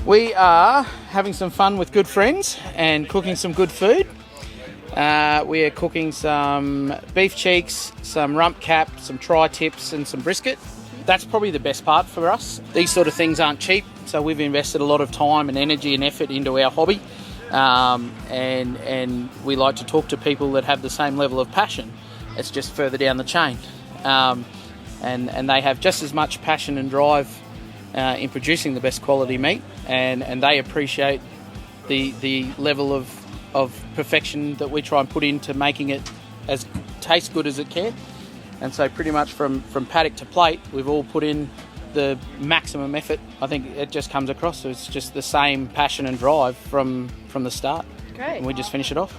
We are having some fun with good friends and cooking some good food. We are cooking some beef cheeks, some rump cap, some tri-tips and some brisket. That's probably the best part for us. These sort of things aren't cheap, so we've invested a lot of time and energy and effort into our hobby. And we like to talk to people that have the same level of passion. It's just further down the chain. And they have just as much passion and drive in producing the best quality meat, and they appreciate the level of perfection that we try and put into making it as taste good as it can. And so pretty much from paddock to plate, we've all put in the maximum effort. I think it just comes across. So it's just the same passion and drive from the start. Great. And we just finish it off.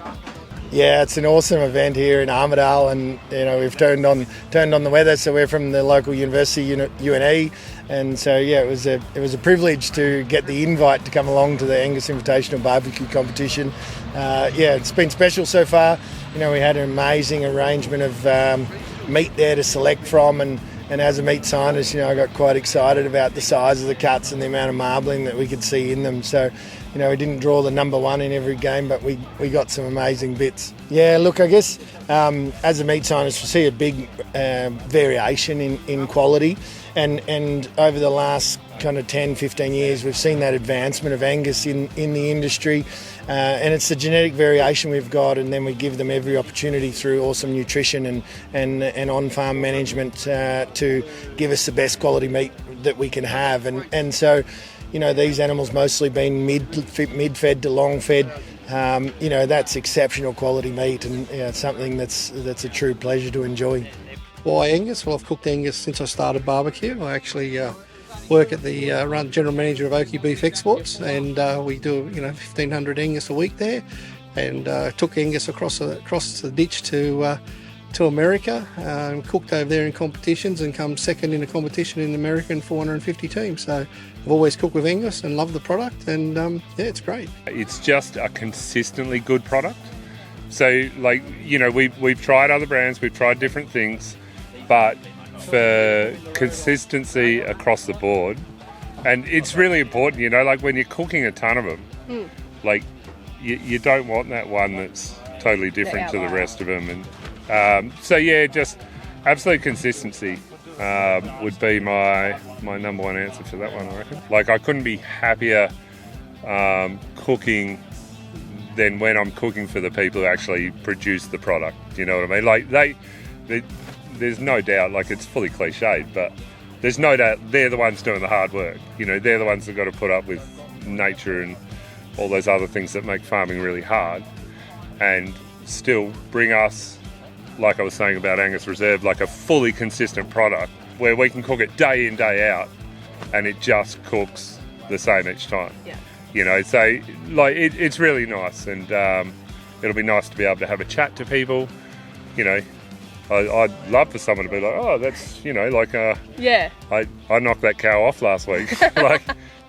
Yeah, it's an awesome event here in Armidale, and we've turned on the weather. So we're from the local university, UNE, and so it was a privilege to get the invite to come along to the Angus Invitational Barbecue Competition. It's been special so far. We had an amazing arrangement of meat there to select from, and as a meat scientist, I got quite excited about the size of the cuts and the amount of marbling that we could see in them. So, we didn't draw the number one in every game, but we got some amazing bits. Yeah, look, I guess as a meat scientist, we see a big variation in quality, and over the last kind of 10, 15 years, we've seen that advancement of Angus in the industry. And it's the genetic variation we've got, and then we give them every opportunity through awesome nutrition and on-farm management to give us the best quality meat that we can have. And so, these animals mostly been mid-fed to long-fed. That's exceptional quality meat, and it's something that's a true pleasure to enjoy. Why Angus? Well, I've cooked Angus since I started barbecue. I actually work at the run general manager of Oakey Beef Exports, and we do 1,500 Angus a week there, and took Angus across the ditch to America, cooked over there in competitions, and come second in a competition in America in 450 teams. So I've always cooked with Angus and love the product, and it's great. It's just a consistently good product. So we've tried other brands, we've tried different things, but for consistency across the board, and it's really important, when you're cooking a ton of them, you don't want that one that's totally different to the rest of them. And just absolute consistency would be my number one answer for that one, I reckon. I couldn't be happier cooking than when I'm cooking for the people who actually produce the product. You know what I mean? There's no doubt, it's fully cliched, but there's no doubt they're the ones doing the hard work. They're the ones that got to put up with nature and all those other things that make farming really hard, and still bring us, like I was saying about Angus Reserve, a fully consistent product where we can cook it day in, day out, and it just cooks the same each time. Yeah. So it's really nice, and it'll be nice to be able to have a chat to people. I'd love for someone to be like, oh, that's, I knocked that cow off last week.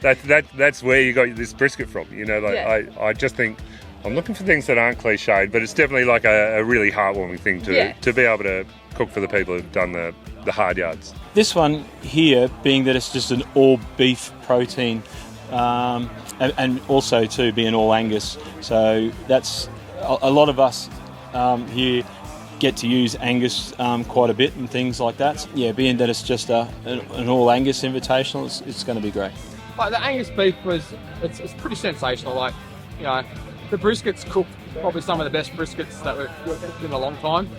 That's where you got this brisket from. I just think I'm looking for things that aren't cliched, but it's definitely a really heartwarming thing to be able to cook for the people who've done the hard yards. This one here, being that it's just an all beef protein, and also too being all Angus, so that's a lot of us here get to use Angus quite a bit and things like that. Yeah, being that it's just an all Angus invitational, it's going to be great. The Angus beef it's pretty sensational. The briskets cooked probably some of the best briskets that we've cooked in a long time.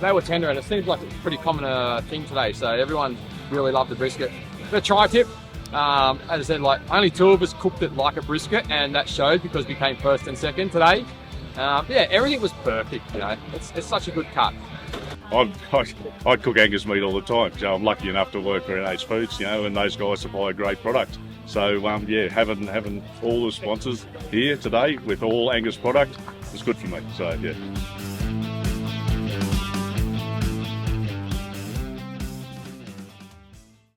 They were tender, and it seems like it's a pretty common thing today. So everyone really loved the brisket. The tri-tip, as I said, only two of us cooked it like a brisket, and that showed because we came first and second today. Everything was perfect. It's such a good cut. I'd cook Angus meat all the time. So I'm lucky enough to work for NH Foods, and those guys supply a great product. So having all the sponsors here today with all Angus product is good for me. So yeah.